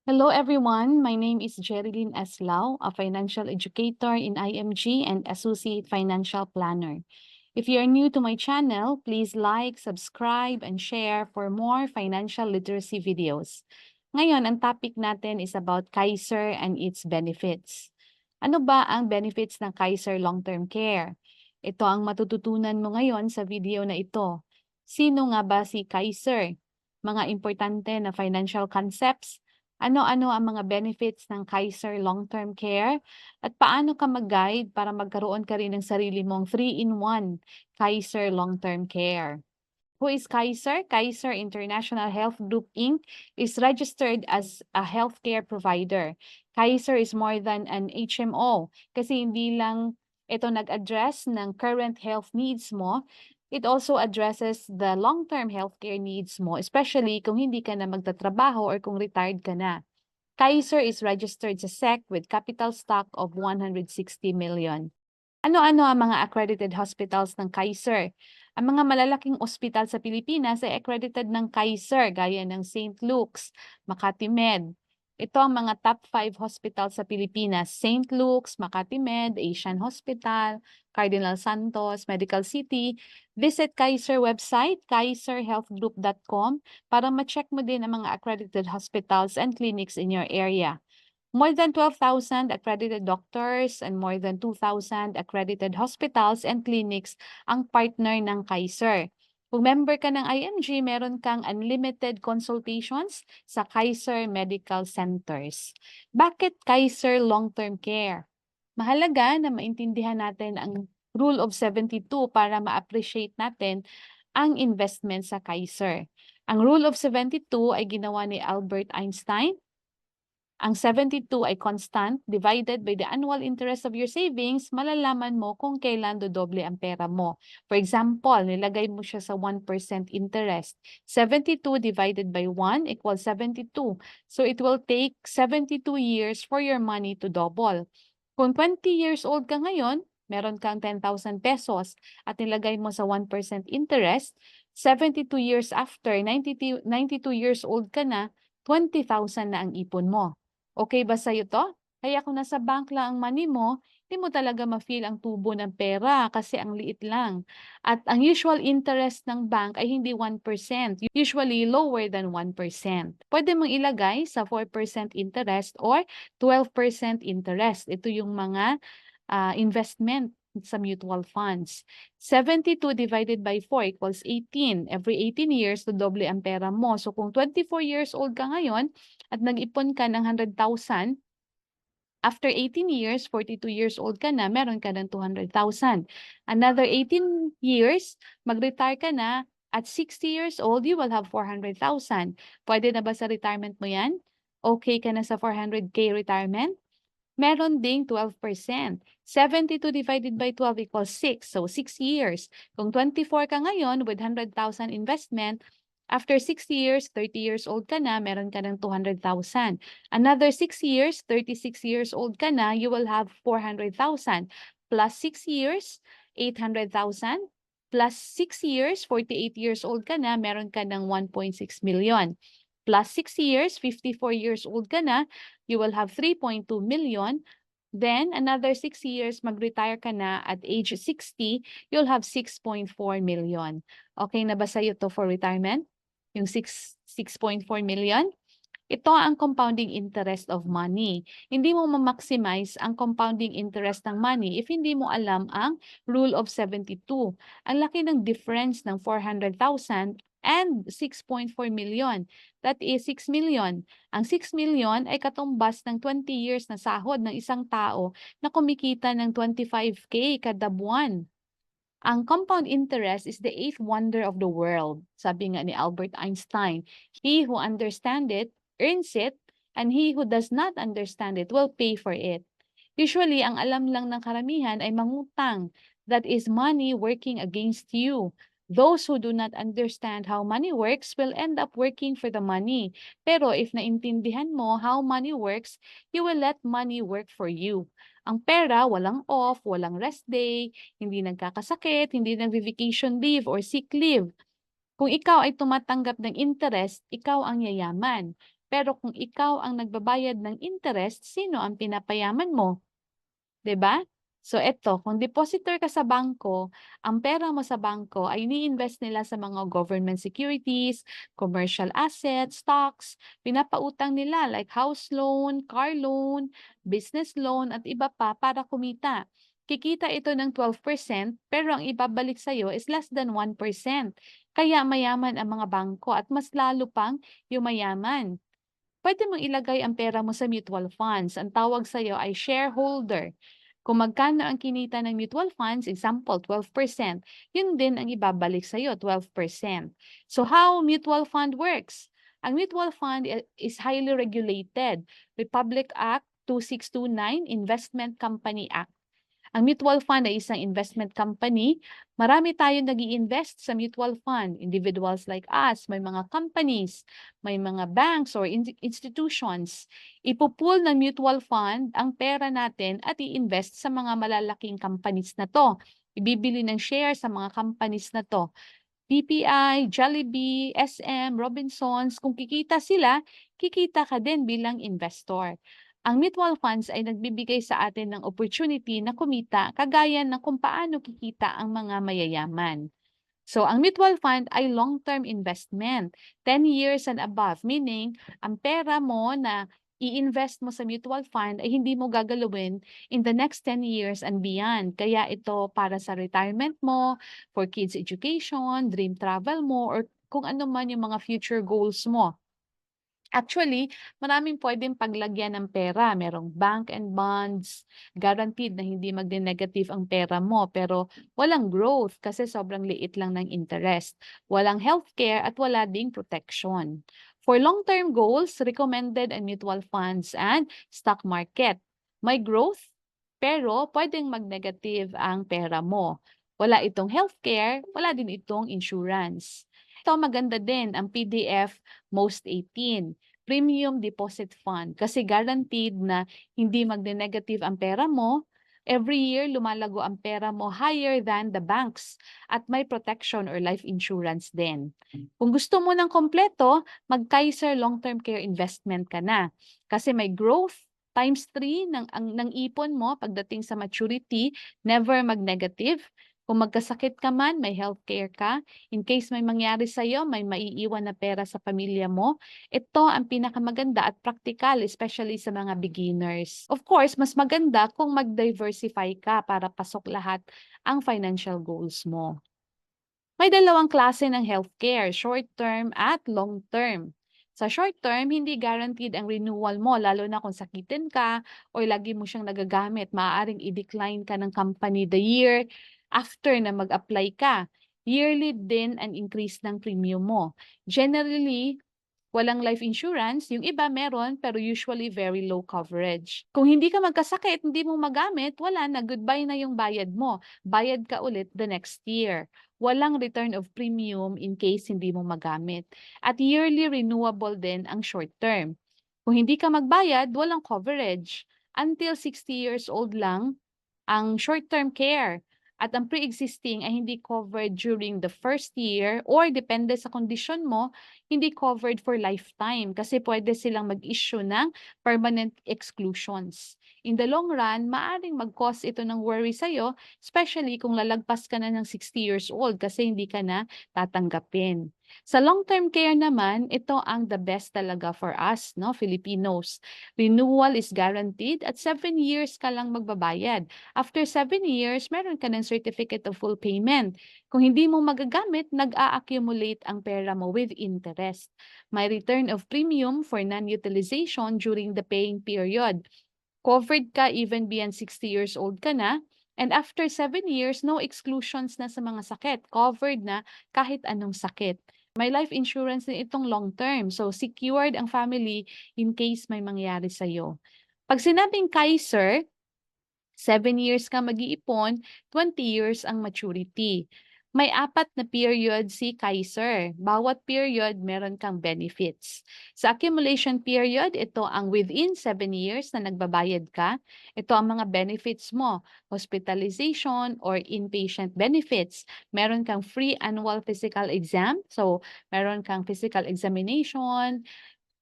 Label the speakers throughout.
Speaker 1: Hello everyone, my name is Jerilyn Eslao, a financial educator in IMG and associate financial planner. If you are new to my channel, please like, subscribe, and share for more financial literacy videos. Ngayon, ang topic natin is about Kaiser and its benefits. Ano ba ang benefits ng Kaiser Long-Term Care? Ito ang matututunan mo ngayon sa video na ito. Sino nga ba si Kaiser? Mga importante na financial concepts. Ano-ano ang mga benefits ng Kaiser Long-Term Care at paano ka mag-guide para magkaroon ka rin ng sarili mong 3-in-1 Kaiser Long-Term Care. Who is Kaiser? Kaiser International Health Group Inc. is registered as a healthcare provider. Kaiser is more than an HMO kasi hindi lang ito nag-address ng current health needs mo, it also addresses the long-term healthcare needs mo, especially kung hindi ka na magtatrabaho or kung retired ka na. Kaiser is registered sa SEC with capital stock of 160 million. Ano-ano ang mga accredited hospitals ng Kaiser? Ang mga malalaking ospital sa Pilipinas ay accredited ng Kaiser gaya ng St. Luke's, Makati Med. Ito ang mga top 5 hospitals sa Pilipinas: St. Luke's, Makati Med, Asian Hospital, Cardinal Santos, Medical City. Visit Kaiser website, kaiserhealthgroup.com, para ma-check mo din ang mga accredited hospitals and clinics in your area. More than 12,000 accredited doctors and more than 2,000 accredited hospitals and clinics ang partner ng Kaiser. Kung member ka ng IMG, meron kang unlimited consultations sa Kaiser Medical Centers. Bakit Kaiser Long-Term Care? Mahalaga na maintindihan natin ang Rule of 72 para ma-appreciate natin ang investment sa Kaiser. Ang Rule of 72 ay ginawa ni Albert Einstein. Ang 72 ay constant, divided by the annual interest of your savings, malalaman mo kung kailan dodoble ang pera mo. For example, nilagay mo siya sa 1% interest. 72 divided by 1 equals 72. So it will take 72 years for your money to double. Kung 20 years old ka ngayon, meron kang 10,000 pesos at nilagay mo sa 1% interest, 72 years after, 92 years old ka na, 20,000 na ang ipon mo. Okay ba sa'yo to? Kaya kung nasa bank lang ang money mo, hindi mo talaga ma-feel ang tubo ng pera kasi ang liit lang. At ang usual interest ng bank ay hindi 1%, usually lower than 1%. Pwede mong ilagay sa 4% interest or 12% interest. Ito yung mga investment sa mutual funds. 72 divided by 4 equals 18. Every 18 years, dodoble ang pera mo. So kung 24 years old ka ngayon at nag-ipon ka ng 100,000, after 18 years, 42 years old ka na, meron ka ng 200,000. Another 18 years, mag-retire ka na, at 60 years old, you will have 400,000. Pwede na ba sa retirement mo yan? Okay ka na sa 400K retirement? Meron ding 12%. 72 divided by 12 equals 6. So, 6 years. Kung 24 ka ngayon with 100,000 investment, after 6 years, 30 years old ka na, meron ka ng 200,000. Another 6 years, 36 years old ka na, you will have 400,000. Plus 6 years, 800,000. Plus 6 years, 48 years old ka na, meron ka ng 1.6 million. Plus 6 years, 54 years old ka na, you will have 3.2 million. Then, another 6 years, mag-retire ka na at age 60, you'll have 6.4 million. Okay na ba sa'yo to for retirement? Yung 6.4 million? Ito ang compounding interest of money. Hindi mo ma-maximize ang compounding interest ng money if hindi mo alam ang Rule of 72. Ang laki ng difference ng 400,000 and 6.4 million. That is 6 million. Ang 6 million ay katumbas ng 20 years na sahod ng isang tao na kumikita ng 25K kada buwan. Ang compound interest is the eighth wonder of the world, sabi nga ni Albert Einstein. He who understands it, earns it, and he who does not understand it will pay for it. Usually, ang alam lang ng karamihan ay mangutang. That is money working against you. Those who do not understand how money works will end up working for the money. Pero if naintindihan mo how money works, you will let money work for you. Ang pera, walang off, walang rest day, hindi nagkakasakit, hindi nag-vacation leave or sick leave. Kung ikaw ay tumatanggap ng interest, ikaw ang yayaman. Pero kung ikaw ang nagbabayad ng interest, sino ang pinapayaman mo? 'Di ba? So eto, kung depositor ka sa bangko, ang pera mo sa bangko ay ini-invest nila sa mga government securities, commercial assets, stocks, pinapautang nila like house loan, car loan, business loan at iba pa para kumita. Kikita ito ng 12% pero ang ibabalik sa iyo is less than 1%. Kaya mayaman ang mga bangko at mas lalo pang yumayaman. Pwede mong ilagay ang pera mo sa mutual funds. Ang tawag sa iyo ay shareholder. Kung magkano ang kinita ng mutual funds, example, 12%, yun din ang ibabalik sa iyo, 12%. So how mutual fund works? Ang mutual fund is highly regulated. Republic Act 2629, Investment Company Act. Ang mutual fund ay isang investment company. Marami tayong nag-i-invest sa mutual fund. Individuals like us, may mga companies, may mga banks or institutions. Ipupool ng mutual fund ang pera natin at i-invest sa mga malalaking companies na to. Ibibili ng share sa mga companies na to. BPI, Jollibee, SM, Robinsons, kung kikita sila, kikita ka din bilang investor. Ang mutual funds ay nagbibigay sa atin ng opportunity na kumita kagaya ng kung paano kikita ang mga mayayaman. So, ang mutual fund ay long-term investment, 10 years and above, meaning ang pera mo na i-invest mo sa mutual fund ay hindi mo gagalawin in the next 10 years and beyond. Kaya ito para sa retirement mo, for kids education, dream travel mo, or kung ano man yung mga future goals mo. Actually, maraming pwedeng paglagyan ng pera. Merong bank and bonds, guaranteed na hindi magne-negative ang pera mo, pero walang growth kasi sobrang liit lang ng interest. Walang healthcare at wala ding protection. For long-term goals, recommended ang mutual funds and stock market. May growth, pero pwedeng mag-negative ang pera mo. Wala itong healthcare, wala din itong insurance. Ito maganda din ang PDF Most 18. Premium Deposit Fund kasi guaranteed na hindi magne-negative ang pera mo. Every year, lumalago ang pera mo higher than the banks at may protection or life insurance din. Kung gusto mo ng kompleto, mag-Kaiser Long-Term Care Investment ka na kasi may growth times 3 ng ipon mo pagdating sa maturity, never mag-negative. Kung magkasakit ka man, may healthcare ka. In case may mangyari sa'yo, may maiiwan na pera sa pamilya mo. Ito ang pinakamaganda at practical, especially sa mga beginners. Of course, mas maganda kung mag-diversify ka para pasok lahat ang financial goals mo. May dalawang klase ng healthcare, short-term at long-term. Sa short-term, hindi guaranteed ang renewal mo, lalo na kung sakitin ka o lagi mo siyang nagagamit. Maaaring i-decline ka ng company the year after na mag-apply ka. Yearly din ang increase ng premium mo. Generally, walang life insurance, yung iba meron pero usually very low coverage. Kung hindi ka magkasakit, hindi mo magamit, wala na, goodbye na yung bayad mo. Bayad ka ulit the next year. Walang return of premium in case hindi mo magamit. At yearly renewable din ang short term. Kung hindi ka magbayad, walang coverage. Until 60 years old lang ang short-term care. At ang pre-existing ay hindi covered during the first year or depende sa kondisyon mo, hindi covered for lifetime kasi pwede silang mag-issue ng permanent exclusions. In the long run, maaring mag-cause ito ng worry sa'yo, especially kung lalagpas ka na ng 60 years old kasi hindi ka na tatanggapin. Sa long-term care naman, ito ang the best talaga for us, no, Filipinos. Renewal is guaranteed at 7 years ka lang magbabayad. After 7 years, meron ka ng certificate of full payment. Kung hindi mo magagamit, nag-a-accumulate ang pera mo with interest. May return of premium for non-utilization during the paying period. Covered ka even beyond 60 years old ka na. And after 7 years, no exclusions na sa mga sakit. Covered na kahit anong sakit. May life insurance din itong long term. So, secured ang family in case may mangyari sa'yo. Pag sinabing Kaiser, 7 years ka mag-iipon, 20 years ang maturity. May 4 na period si Kaiser. Bawat period, meron kang benefits. Sa accumulation period, ito ang within 7 years na nagbabayad ka. Ito ang mga benefits mo. Hospitalization or inpatient benefits. Meron kang free annual physical exam. So, meron kang physical examination,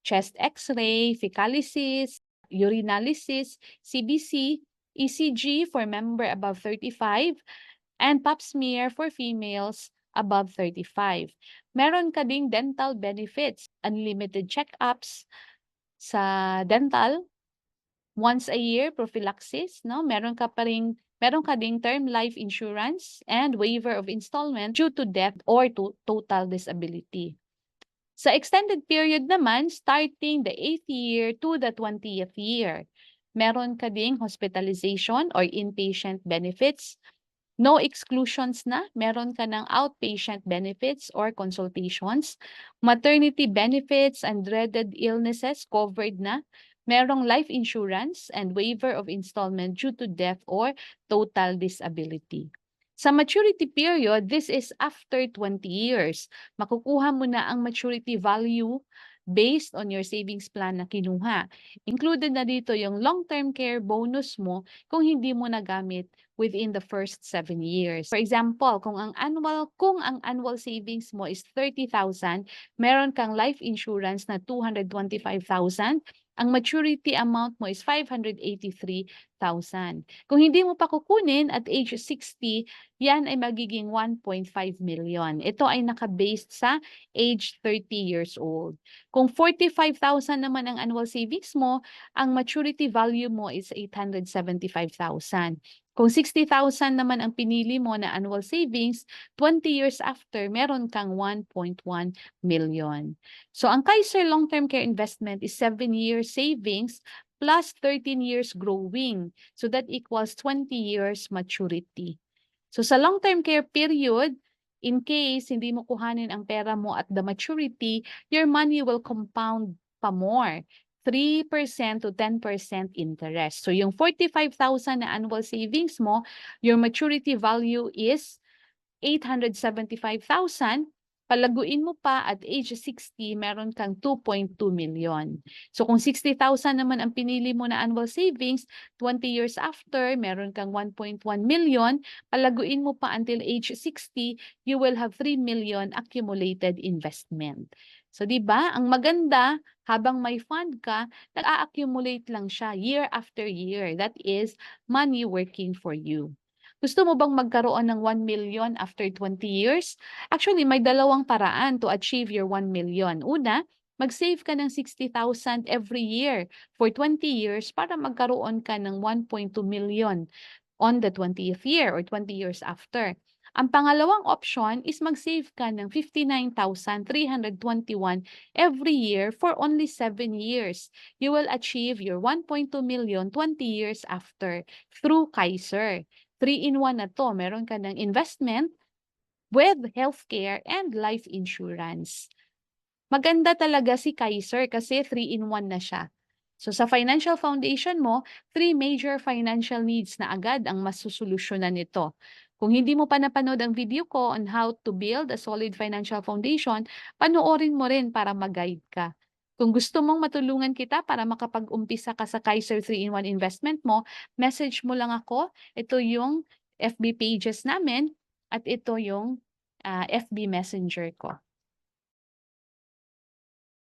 Speaker 1: chest x-ray, fecalysis, urinalysis, CBC, ECG for member above 35, and pap smear for females above 35. Meron ka ding dental benefits, unlimited check-ups sa dental, once a year prophylaxis, no? Meron ka ding term life insurance and waiver of installment due to death or to total disability. Sa extended period naman, starting the 8th year to the 20th year, meron ka ding hospitalization or inpatient benefits. No exclusions na, meron ka ng outpatient benefits or consultations. Maternity benefits and dreaded illnesses covered na. Merong life insurance and waiver of installment due to death or total disability. Sa maturity period, this is after 20 years. Makukuha mo na ang maturity value based on your savings plan na kinuha. Included na dito yung long-term care bonus mo kung hindi mo nagamit within the first 7 years. For example, kung ang annual savings mo is 30,000, meron kang life insurance na 225,000, ang maturity amount mo is 583,000. Kung hindi mo pa kukunin at age 60, yan ay magiging 1.5 million. Ito ay naka-based sa age 30 years old. Kung 45,000 naman ang annual savings mo, ang maturity value mo is 875,000. Kung 60,000 naman ang pinili mo na annual savings, 20 years after, meron kang 1.1 million. So, ang Kaiser Long-Term Care Investment is 7 years savings plus 13 years growing. So, that equals 20 years maturity. So, sa long-term care period, in case hindi mo kuhanin ang pera mo at the maturity, your money will compound pa more. 3% to 10% interest. So, yung 45,000 na annual savings mo, your maturity value is 875,000. Palaguin mo pa at age 60, meron kang 2.2 million. So, kung 60,000 naman ang pinili mo na annual savings, 20 years after, meron kang 1.1 million. Palaguin mo pa until age 60, you will have 3 million accumulated investment. So, di ba? Ang maganda, habang may fund ka, nag-a-accumulate lang siya year after year. That is money working for you. Gusto mo bang magkaroon ng 1 million after 20 years? Actually, may dalawang paraan to achieve your 1 million. Una, mag-save ka ng 60,000 every year for 20 years para magkaroon ka ng 1.2 million on the 20th year or 20 years after. Ang pangalawang option is mag-save ka ng 59,321 every year for only 7 years. You will achieve your 1.2 million 20 years after through Kaiser. 3-in-1 na to. Meron ka ng investment with healthcare and life insurance. Maganda talaga si Kaiser kasi 3-in-1 na siya. So sa financial foundation mo, 3 major financial needs na agad ang masusolusyonan nito. Kung hindi mo pa napanood ang video ko on how to build a solid financial foundation, panoorin mo rin para mag-guide ka. Kung gusto mong matulungan kita para makapag-umpisa ka sa Kaiser 3-in-1 investment mo, message mo lang ako. Ito yung FB pages namin at ito yung FB Messenger ko.